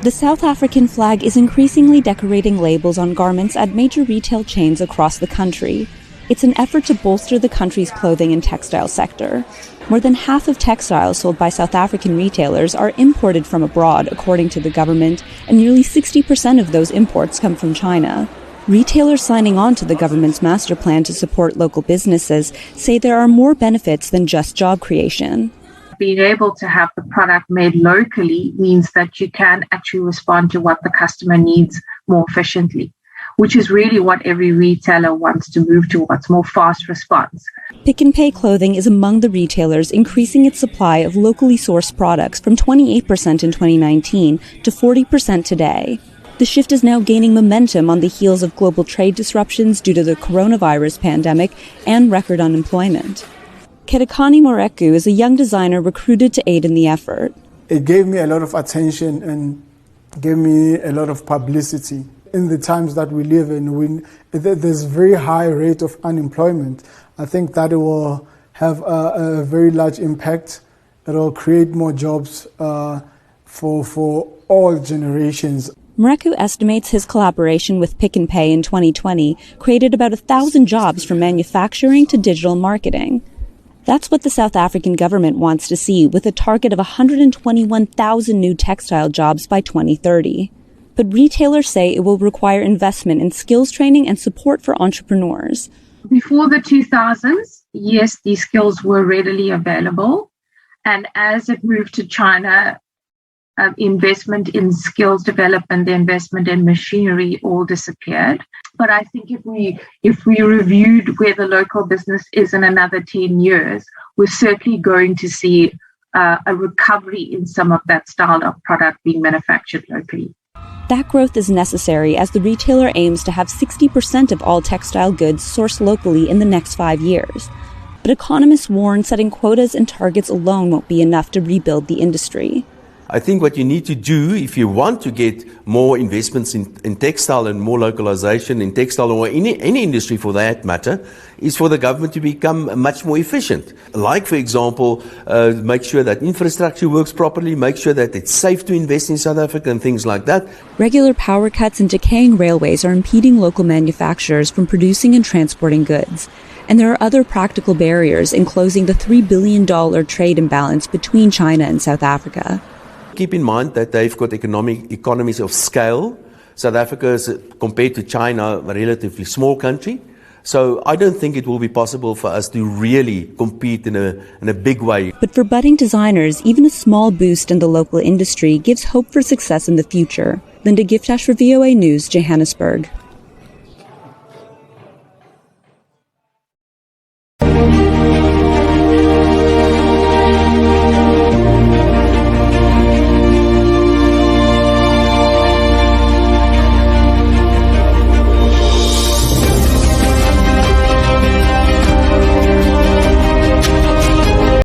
The South African flag is increasingly decorating labels on garments at major retail chains across the country. It's an effort to bolster the country's clothing and textile sector. More than half of textiles sold by South African retailers are imported from abroad, according to the government, and nearly 60% of those imports come from China. Retailers signing on to the government's master plan to support local businesses say there are more benefits than just job creation. Being able to have the product made locally means that you can actually respond to what the customer needs more efficiently, which is really what every retailer wants to move towards, more fast response. Pick n Pay Clothing is among the retailers increasing its supply of locally sourced products from 28% in 2019 to 40% today. The shift is now gaining momentum on the heels of global trade disruptions due to the coronavirus pandemic and record unemployment. Kerekani Moreku is a young designer recruited to aid in the effort. It gave me a lot of attention and gave me a lot of publicity. In the times that we live in, there's a very high rate of unemployment. I think that it will have a very large impact. It will create more jobs for all generations. Moreku estimates his collaboration with Pick n Pay in 2020 created about 1,000 jobs from manufacturing to digital marketing. That's what the South African government wants to see, with a target of 121,000 new textile jobs by 2030. But retailers say it will require investment in skills training and support for entrepreneurs. Before the 2000s, yes, these skills were readily available. And as it moved to China, investment in skills development, the investment in machinery all disappeared. But I think if we reviewed where the local business is in another 10 years, we're certainly going to see a recovery in some of that style of product being manufactured locally. That growth is necessary as the retailer aims to have 60% of all textile goods sourced locally in the next 5 years. But economists warn setting quotas and targets alone won't be enough to rebuild the industry. I think what you need to do if you want to get more investments in textile and more localization in textile or any industry for that matter, is for the government to become much more efficient. Like, for example, make sure that infrastructure works properly, make sure that it's safe to invest in South Africa and things like that. Regular power cuts and decaying railways are impeding local manufacturers from producing and transporting goods. And there are other practical barriers in closing the $3 billion trade imbalance between China and South Africa. Keep in mind that they've got economies of scale. South Africa is, compared to China, a relatively small country. So I don't think it will be possible for us to really compete in a big way. But for budding designers, even a small boost in the local industry gives hope for success in the future. Linda Givetash for VOA News, Johannesburg.